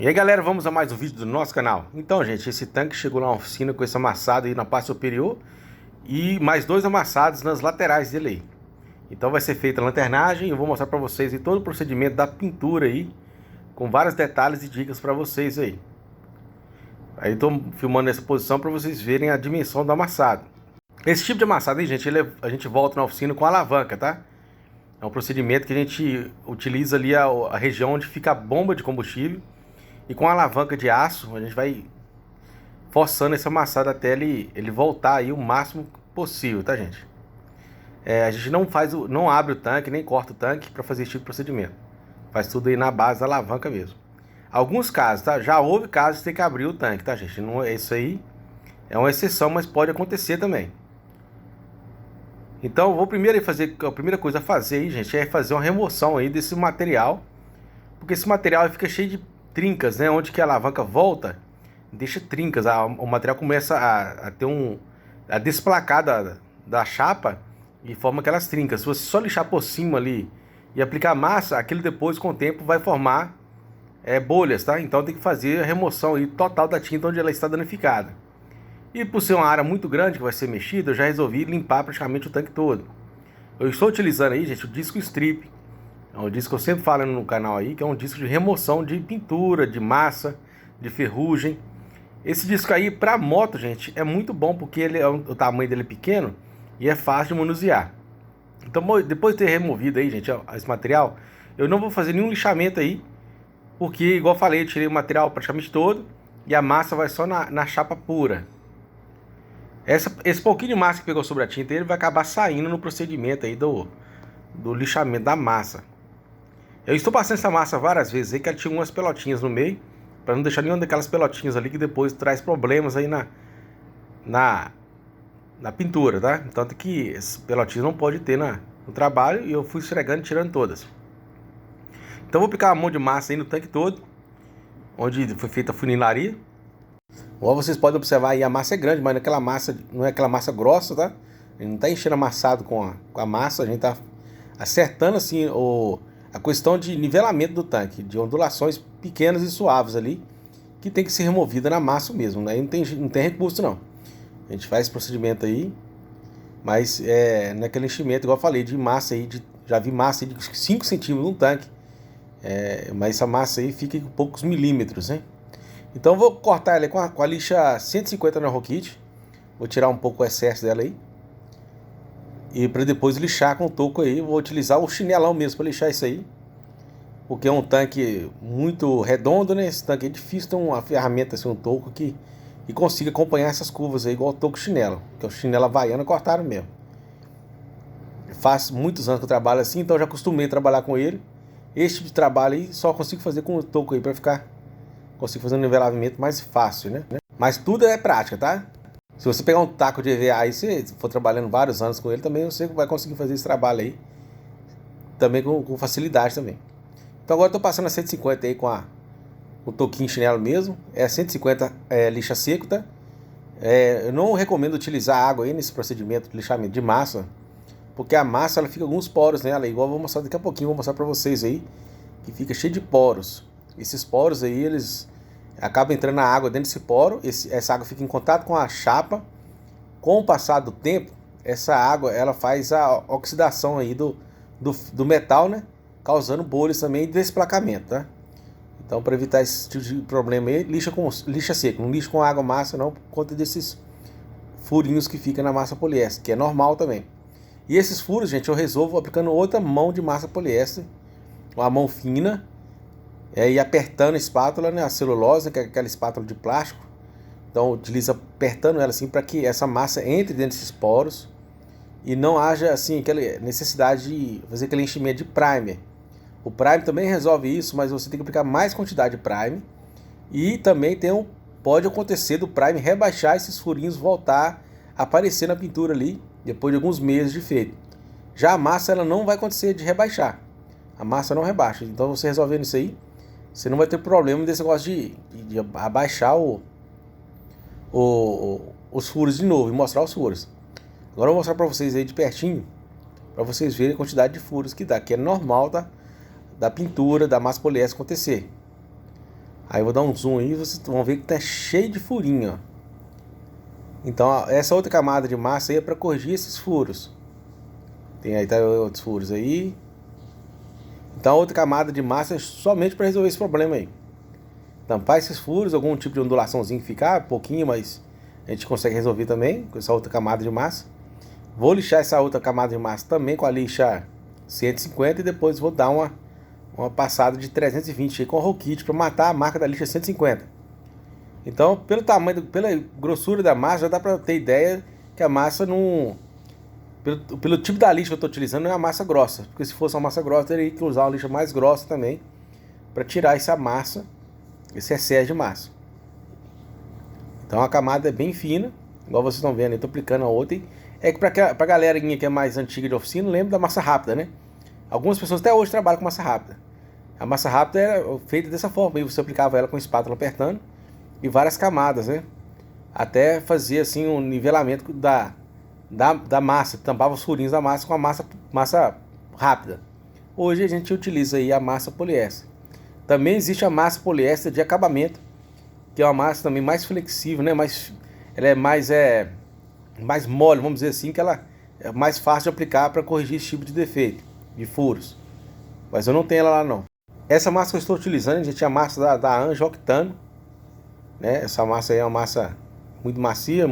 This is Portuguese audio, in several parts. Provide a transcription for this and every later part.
E aí galera, vamos a mais um vídeo do nosso canal. Então gente, esse tanque chegou na oficina com esse amassado aí na parte superior e mais dois amassados nas laterais dele aí. Então vai ser feita a lanternagem e eu vou mostrar para vocês aí todo o procedimento da pintura aí, com vários detalhes e dicas para vocês aí. Aí estou filmando nessa posição para vocês verem a dimensão do amassado. Esse tipo de amassado aí, gente, a gente volta na oficina com alavanca, tá? É um procedimento que a gente utiliza ali a região onde fica a bomba de combustível. E com a alavanca de aço, a gente vai forçando esse amassado até ele voltar aí o máximo possível, tá, gente? A gente não abre o tanque, nem corta o tanque para fazer esse tipo de procedimento. Faz tudo aí na base da alavanca mesmo. Alguns casos, tá? Já houve casos de ter que abrir o tanque, tá, gente? Não, isso aí é uma exceção, mas pode acontecer também. Então, eu vou primeiro fazer, a primeira coisa a fazer aí, gente, é fazer uma remoção aí desse material. Porque esse material fica cheio de trincas, né? Onde que a alavanca volta, deixa trincas, o material começa a ter a desplacar da chapa e forma aquelas trincas. Se você só lixar por cima ali e aplicar massa, aquilo depois com o tempo vai formar bolhas, tá? Então tem que fazer a remoção aí total da tinta onde ela está danificada. E por ser uma área muito grande que vai ser mexida, eu já resolvi limpar praticamente o tanque todo. Eu estou utilizando aí, gente, o disco strip. É um disco que eu sempre falo no canal aí, que é um disco de remoção de pintura, de massa, de ferrugem. Esse disco aí, para moto, gente, é muito bom porque o tamanho dele é pequeno e é fácil de manusear. Então, depois de ter removido aí, gente, esse material, eu não vou fazer nenhum lixamento aí, porque, igual eu falei, eu tirei o material praticamente todo e a massa vai só na chapa pura. Esse pouquinho de massa que pegou sobre a tinta, ele vai acabar saindo no procedimento aí do lixamento da massa. Eu estou passando essa massa várias vezes aí, que ela tinha umas pelotinhas no meio, para não deixar nenhuma daquelas pelotinhas ali que depois traz problemas aí na pintura, tá? Tanto que essas pelotinhas não pode ter no trabalho e eu fui esfregando e tirando todas. Então eu vou aplicar uma mão de massa aí no tanque todo, onde foi feita a funilaria. Igual vocês podem observar aí, a massa é grande, mas não é aquela massa grossa, tá? A gente não está enchendo amassado com a massa, a gente está acertando assim a questão de nivelamento do tanque, de ondulações pequenas e suaves ali, que tem que ser removida na massa mesmo, né? Não tem recurso não. A gente faz esse procedimento aí, mas não é aquele enchimento, igual eu falei, de massa aí, já vi massa aí de 5 centímetros no tanque, mas essa massa aí fica com poucos milímetros, né? Então eu vou cortar ela com a lixa 150 na Rokit, vou tirar um pouco o excesso dela aí, e para depois lixar com o toco aí, vou utilizar o chinelão mesmo para lixar isso aí. Porque é um tanque muito redondo, né? Esse tanque é difícil ter uma ferramenta assim, um toco que consiga acompanhar essas curvas aí, igual o toco chinelo. Que é o chinelo havaiano cortaram mesmo. Faz muitos anos que eu trabalho assim, então eu já acostumei a trabalhar com ele. Esse tipo de trabalho aí só consigo fazer com o toco aí consigo fazer um nivelamento mais fácil, né? Mas tudo é prática, tá? Se você pegar um taco de EVA aí, se for trabalhando vários anos com ele, também você vai conseguir fazer esse trabalho aí, também com facilidade também. Então agora eu tô passando a 150 aí com o toquinho chinelo mesmo, 150 lixa seco, tá? Eu não recomendo utilizar água aí nesse procedimento de lixamento de massa, porque a massa ela fica com alguns poros nela, igual eu vou mostrar daqui a pouquinho, vou mostrar pra vocês aí, que fica cheio de poros. Esses poros aí, eles acaba entrando na água dentro desse poro, essa água fica em contato com a chapa. Com o passar do tempo, essa água ela faz a oxidação aí do metal, né? Causando bolhas também e desplacamento, tá? Então, para evitar esse tipo de problema aí, lixa seco, não lixa com água massa não, por conta desses furinhos que fica na massa poliéster, que é normal também. E esses furos, gente, eu resolvo aplicando outra mão de massa poliéster, uma mão fina, e apertando a espátula, né, a celulose, que é aquela espátula de plástico. Então utiliza apertando ela assim para que essa massa entre dentro desses poros e não haja assim aquela necessidade de fazer aquele enchimento de primer. O primer também resolve isso, mas você tem que aplicar mais quantidade de primer e também pode acontecer do primer rebaixar esses furinhos, voltar a aparecer na pintura ali depois de alguns meses de feito. Já a massa ela não vai acontecer de rebaixar. A massa não rebaixa. Então você resolvendo isso aí, você não vai ter problema desse negócio de abaixar os furos de novo e mostrar os furos. Agora eu vou mostrar para vocês aí de pertinho, para vocês verem a quantidade de furos que dá, que é normal da pintura, da massa poliéster acontecer. Aí eu vou dar um zoom aí, vocês vão ver que tá cheio de furinho, ó. Então, ó, essa outra camada de massa aí é para corrigir esses furos. Tem aí, tá outros furos aí. Então, a outra camada de massa é somente para resolver esse problema aí. Tampar esses furos, algum tipo de ondulaçãozinho que ficar, pouquinho, mas a gente consegue resolver também com essa outra camada de massa. Vou lixar essa outra camada de massa também com a lixa 150 e depois vou dar uma passada de 320 aí com o Roll Kit para matar a marca da lixa 150. Então, pelo tamanho, pela grossura da massa, já dá para ter ideia que a massa não... Pelo tipo da lixa que eu estou utilizando, não é uma massa grossa. Porque se fosse uma massa grossa, eu teria que usar uma lixa mais grossa também para tirar essa massa, esse excesso de massa. Então a camada é bem fina, igual vocês estão vendo, eu estou aplicando a outra. É que para a galerinha que é mais antiga de oficina, lembra da massa rápida, né? Algumas pessoas até hoje trabalham com massa rápida. A massa rápida era feita dessa forma, aí você aplicava ela com a espátula apertando e várias camadas, né? Até fazer assim um nivelamento da massa, tampava os furinhos da massa com a massa rápida. Hoje a gente utiliza aí a massa poliéster. Também existe a massa poliéster de acabamento, que é uma massa também mais flexível, né? Ela é mais mole, vamos dizer assim, que ela é mais fácil de aplicar para corrigir esse tipo de defeito, de furos. Mas eu não tenho ela lá não. Essa massa que eu estou utilizando, gente, é a massa da Anjo Octano, né? Essa massa aí é uma massa muito macia,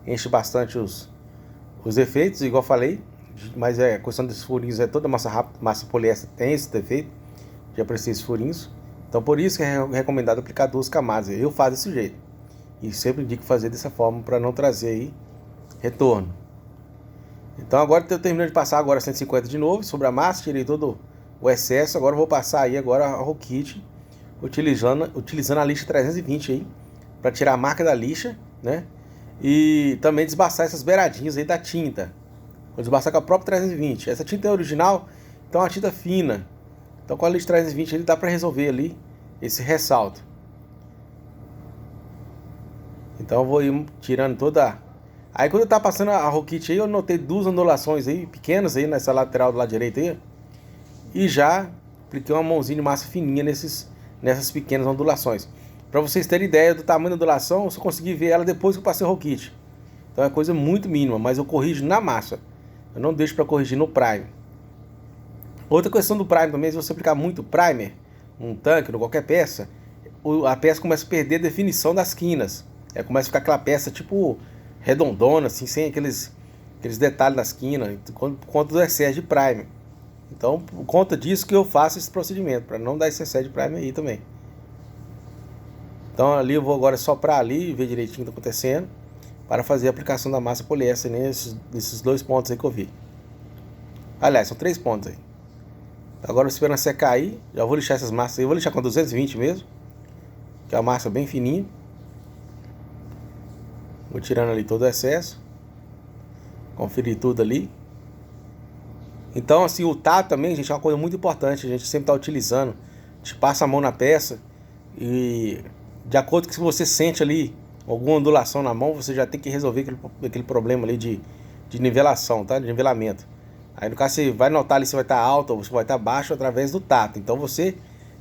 enche bastante os efeitos, igual eu falei. Mas a questão desses furinhos, toda massa rápida, massa poliéster tem esse defeito. Já apareceu esses furinhos. Então por isso que é recomendado aplicar 2 camadas. Eu faço desse jeito. E sempre indico fazer dessa forma para não trazer aí retorno. Então agora eu terminando de passar agora 150 de novo sobre a massa, tirei todo o excesso. Agora eu vou passar aí agora a Roll Kit utilizando a lixa 320 aí para tirar a marca da lixa, né? E também desbaçar essas beiradinhas aí da tinta. Vou desbaçar com a própria 320. Essa tinta é original, então é uma tinta fina. Então com a lixa 320 ele dá para resolver ali esse ressalto. Então eu vou ir tirando toda. Aí quando eu tava passando a Roll Kit aí, eu notei 2 ondulações aí pequenas aí nessa lateral do lado direito aí. E já apliquei uma mãozinha de massa fininha nessas pequenas ondulações. Para vocês terem ideia do tamanho da ondulação, eu só consegui ver ela depois que eu passei o Roll Kit. Então é coisa muito mínima, mas eu corrijo na massa. Eu não deixo para corrigir no Prime. Outra questão do Prime também, se você aplicar muito Primer, um tanque, ou qualquer peça, a peça começa a perder a definição das quinas. Começa a ficar aquela peça tipo redondona, assim, sem aqueles detalhes nas quinas, por conta do excesso de Primer. Então, por conta disso que eu faço esse procedimento, para não dar esse excesso de Primer aí também. Então ali eu vou agora soprar ali e ver direitinho o que está acontecendo, para fazer a aplicação da massa poliéster nesses 2 pontos aí que eu vi. Aliás, são 3 pontos aí. Agora esperando secar aí, já vou lixar essas massas aí, eu vou lixar com 220 mesmo, que é uma massa bem fininha. Vou tirando ali todo o excesso, conferir tudo ali. Então assim, o tato também, gente, é uma coisa muito importante, a gente sempre está utilizando. A gente passa a mão na peça e de acordo com que você sente ali alguma ondulação na mão, você já tem que resolver aquele problema ali de nivelação, tá? De nivelamento. Aí no caso você vai notar ali se vai estar alto ou se vai estar baixo através do tato. Então você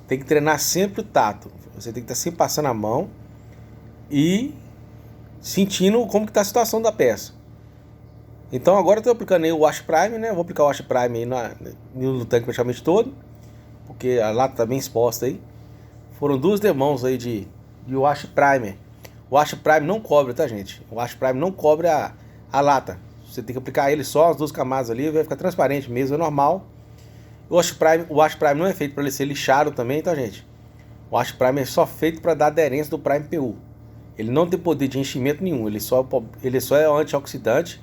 tem que treinar sempre o tato. Você tem que estar sempre passando a mão e sentindo como que está a situação da peça. Então agora eu estou aplicando aí o Wash Prime, né? Eu vou aplicar o Wash Prime aí no tanque praticamente todo, porque a lata está bem exposta aí. Foram 2 demãos aí de Wash Primer. O Wash Prime não cobre, tá, gente? O Wash Prime não cobre a lata. Você tem que aplicar ele só as 2 camadas ali, vai ficar transparente mesmo, é normal. O Wash Prime não é feito para ele ser lixado também, tá, gente? O Wash Prime é só feito para dar aderência do Prime PU. Ele não tem poder de enchimento nenhum, ele só é antioxidante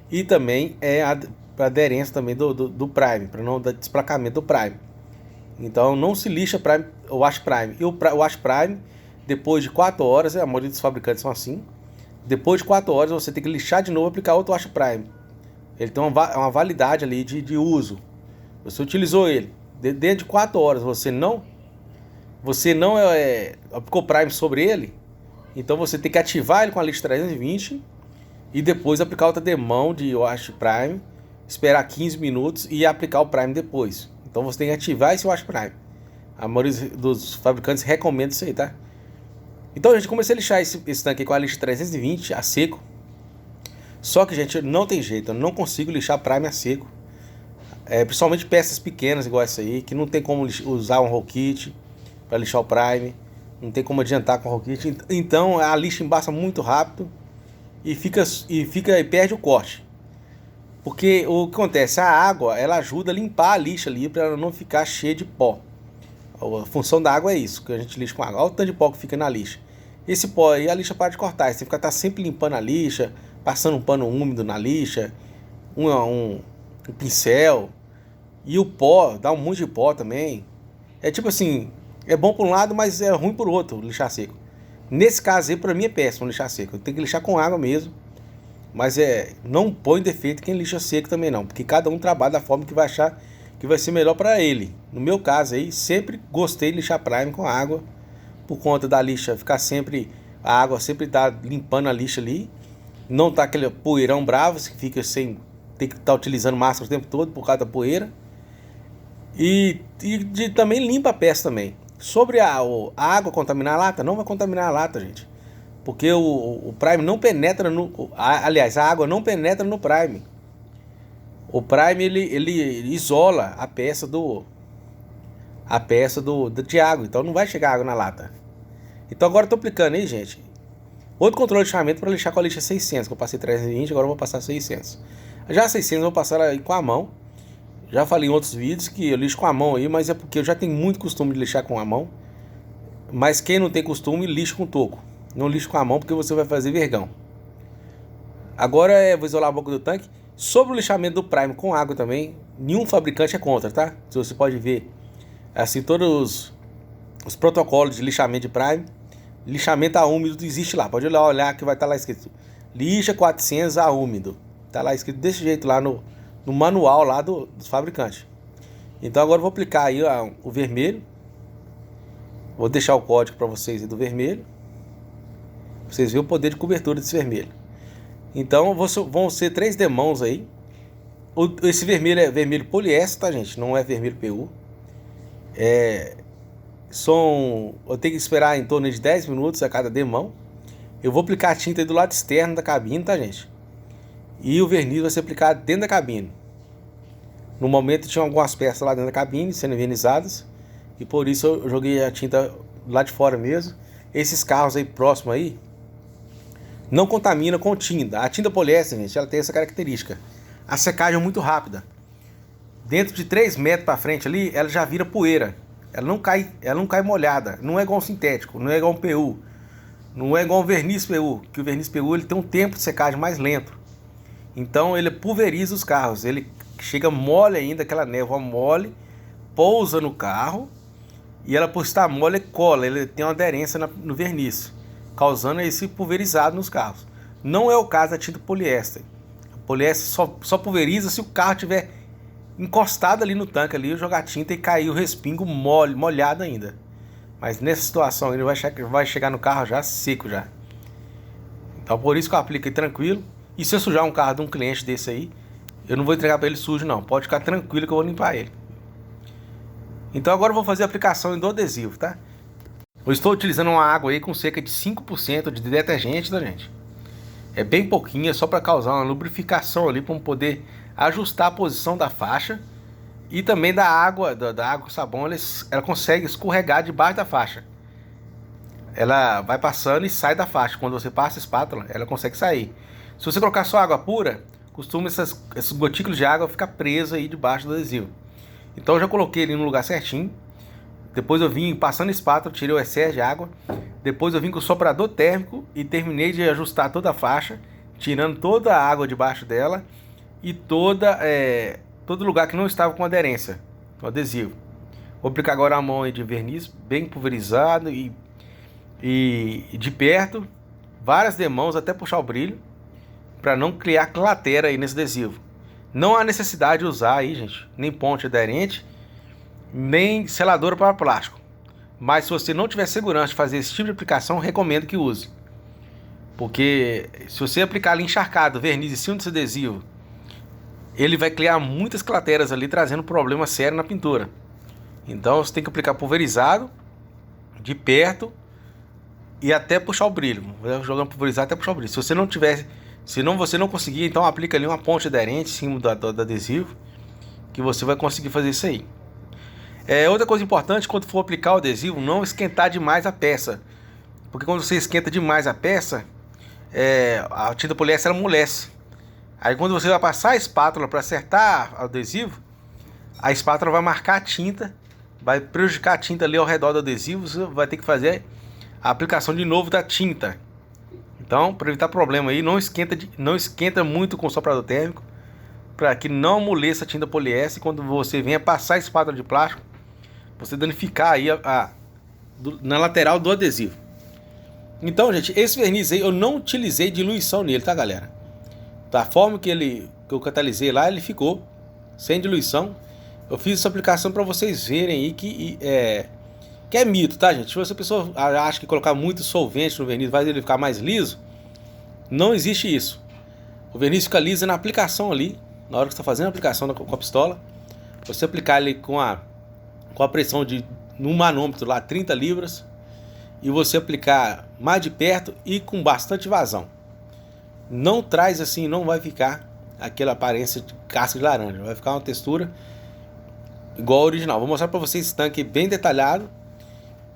e também é para aderência também do Prime, para não dar desplacamento do Prime. Então não se lixa o Wash Prime. E o Wash Prime, depois de 4 horas, a maioria dos fabricantes são assim, depois de 4 horas você tem que lixar de novo e aplicar outro Wash Prime. Ele tem uma validade ali de uso. Você utilizou ele, dentro de 4 horas você não aplicou Prime sobre ele, então você tem que ativar ele com a lixa 320 e depois aplicar outra demão de Wash Prime, esperar 15 minutos e aplicar o Prime depois. Então você tem que ativar esse Wash Prime. A maioria dos fabricantes recomenda isso aí, tá? Então, gente, comecei a lixar esse tanque com a lixa 320 a seco. Só que, gente, não tem jeito, eu não consigo lixar Prime a seco. Principalmente peças pequenas igual essa aí, que não tem como usar um roll kit para lixar o Prime. Não tem como adiantar com o roll kit. Então a lixa embaça muito rápido e perde o corte. Porque o que acontece? A água, ela ajuda a limpar a lixa ali para ela não ficar cheia de pó. A função da água é isso, que a gente lixa com água. Olha o tanto de pó que fica na lixa. Esse pó aí a lixa para de cortar. Você tem que estar sempre limpando a lixa, passando um pano úmido na lixa, um pincel. E o pó, dá um monte de pó também. É tipo assim, é bom por um lado, mas é ruim por outro, lixar seco. Nesse caso aí, pra mim é péssimo lixar seco. Tem que lixar com água mesmo. Mas não põe defeito quem lixa seco também não. Porque cada um trabalha da forma que vai achar que vai ser melhor pra ele. No meu caso aí, sempre gostei de lixar Prime com água. Por conta da lixa ficar sempre, a água sempre tá limpando a lixa ali. Não tá aquele poeirão bravo, que fica sem ter que estar utilizando máscara o tempo todo por causa da poeira. E também limpa a peça também. Sobre a água contaminar a lata, não vai contaminar a lata, gente. Porque o Prime não penetra no... Aliás, a água não penetra no Prime. O Prime, ele isola a peça de água. Então não vai chegar água na lata. Então agora eu tô aplicando aí, gente. Outro controle de lixamento para lixar com a lixa 600. Que eu passei 320, agora eu vou passar 600. Já a 600 eu vou passar aí com a mão. Já falei em outros vídeos que eu lixo com a mão aí, mas é porque eu já tenho muito costume de lixar com a mão. Mas quem não tem costume, lixa com toco. Não lixa com a mão porque você vai fazer vergão. Agora vou isolar a boca do tanque. Sobre o lixamento do Prime com água também, nenhum fabricante é contra, tá? Se você pode ver, assim, todos os protocolos de lixamento de Prime, lixamento a úmido existe lá. Pode olhar que vai estar lá escrito lixa 400 a úmido. Tá lá escrito desse jeito lá no manual lá dos fabricantes. Então agora eu vou aplicar aí o vermelho. Vou deixar o código para vocês aí do vermelho. Pra vocês verem o poder de cobertura desse vermelho. Então vão ser 3 demãos aí. Esse vermelho é vermelho poliéster, tá, gente? Não é vermelho PU. Eu tenho que esperar em torno de 10 minutos a cada demão. Eu vou aplicar a tinta aí do lado externo da cabine, tá, gente? E o verniz vai ser aplicado dentro da cabine. No momento tinha algumas peças lá dentro da cabine sendo vernizadas. E por isso eu joguei a tinta lá de fora mesmo. Esses carros aí próximos aí não contamina com tinta. A tinta poliéster, gente, ela tem essa característica. A secagem é muito rápida. Dentro de 3 metros para frente ali, ela já vira poeira. Ela não cai molhada. Não é igual um sintético, não é igual um PU. Não é igual um verniz PU. Que o verniz PU ele tem um tempo de secagem mais lento. Então ele pulveriza os carros. Ele chega mole ainda, aquela névoa mole, pousa no carro. E ela, por estar mole, cola. Ele tem uma aderência no verniz, causando esse pulverizado nos carros. Não é o caso da tinta poliéster. A poliéster só pulveriza se o carro estiver encostado ali no tanque, ali, jogar tinta e cair o respingo molhado ainda. Mas nessa situação ele vai chegar no carro já seco já. Então por isso que eu aplico aí tranquilo. E se eu sujar um carro de um cliente desse aí, eu não vou entregar para ele sujo não. Pode ficar tranquilo que eu vou limpar ele. Então agora eu vou fazer a aplicação do adesivo, tá? Eu estou utilizando uma água aí com cerca de 5% de detergente, tá, gente? É bem pouquinho, é só para causar uma lubrificação ali, para poder ajustar a posição da faixa. E também da água com sabão, ela consegue escorregar debaixo da faixa. Ela vai passando e sai da faixa. Quando você passa a espátula, ela consegue sair. Se você colocar só água pura, costuma esses gotículos de água ficar presos aí debaixo do adesivo. Então eu já coloquei ele no lugar certinho. Depois eu vim passando a espátula, tirei o excesso de água. Depois eu vim com o soprador térmico e terminei de ajustar toda a faixa, tirando toda a água debaixo dela e todo lugar que não estava com aderência no adesivo. Vou aplicar agora a mão aí de verniz bem pulverizado e de perto, várias demãos até puxar o brilho, para não criar cratera aí nesse adesivo. Não há necessidade de usar aí, gente, nem ponte aderente, nem seladora para plástico. Mas se você não tiver segurança de fazer esse tipo de aplicação, recomendo que use. Porque se você aplicar ali encharcado, verniz em cima desse adesivo, ele vai criar muitas crateras ali, trazendo problema sério na pintura. Então você tem que aplicar pulverizado, de perto e até puxar o brilho. Jogando pulverizado até puxar o brilho. Se você não tiver, se não, você não conseguir, então aplica ali uma ponte aderente em cima do adesivo, que você vai conseguir fazer isso aí. Outra coisa importante, quando for aplicar o adesivo, não esquentar demais a peça. Porque quando você esquenta demais a peça, a tinta poliéster ela amolece. Aí quando você vai passar a espátula para acertar o adesivo, a espátula vai marcar a tinta, vai prejudicar a tinta ali ao redor do adesivo, você vai ter que fazer a aplicação de novo da tinta. Então, para evitar problema aí, não esquenta muito com o soprador térmico, para que não amoleça a tinta poliéster. Quando você venha passar a espátula de plástico, você danificar aí na lateral do adesivo. Então, gente, esse verniz aí eu não utilizei diluição nele, tá, galera? Da forma que eu catalisei lá, ele ficou sem diluição. Eu fiz essa aplicação para vocês verem aí que é mito, tá, gente? Se a pessoa acha que colocar muito solvente no verniz vai ele ficar mais liso, não existe isso. O verniz fica liso na aplicação ali, na hora que você está fazendo a aplicação com a pistola. Você aplicar ele com a pressão no manômetro lá, 30 libras, e você aplicar mais de perto e com bastante vazão. Não traz assim, não vai ficar aquela aparência de casca de laranja, vai ficar uma textura igual ao original. Vou mostrar para vocês esse tanque bem detalhado.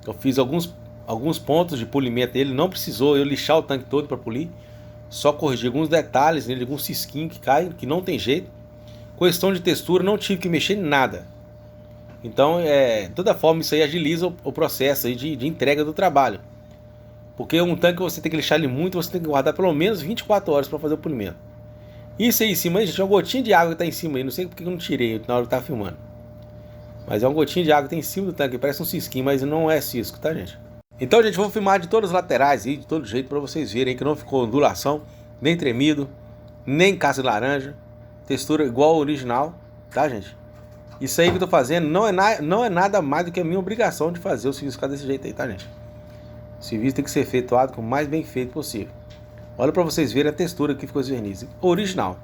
Eu fiz alguns pontos de polimento dele, não precisou eu lixar o tanque todo para polir, só corrigir alguns detalhes nele, alguns cisquinhos que caem, que não tem jeito. Questão de textura, não tive que mexer em nada. Então, de toda forma, isso aí agiliza o processo aí de entrega do trabalho. Porque um tanque você tem que lixar ele muito, você tem que guardar pelo menos 24 horas para fazer o polimento. Isso aí em cima, gente, é uma gotinha de água que está em cima aí, não sei porque eu não tirei na hora que estava filmando. Mas é uma gotinha de água que tem em cima do tanque, parece um cisquinho, mas não é cisco, tá, gente? Então, gente, vou filmar de todas as laterais aí, de todo jeito, para vocês verem que não ficou ondulação, nem tremido, nem casca de laranja. Textura igual ao original, tá, gente? Isso aí que eu tô fazendo não é nada mais do que a minha obrigação de fazer o serviço ficar desse jeito aí, tá, gente? O serviço tem que ser efetuado com o mais bem feito possível. Olha para vocês verem a textura que ficou esse verniz. Original.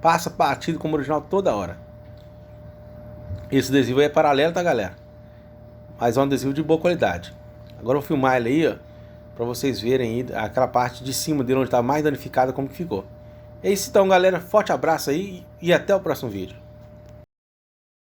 Passa batido como original toda hora. Esse adesivo aí é paralelo, tá, galera? Mas é um adesivo de boa qualidade. Agora eu vou filmar ele aí, ó, para vocês verem aí aquela parte de cima dele onde tá mais danificada como que ficou. É isso então, galera. Forte abraço aí e até o próximo vídeo.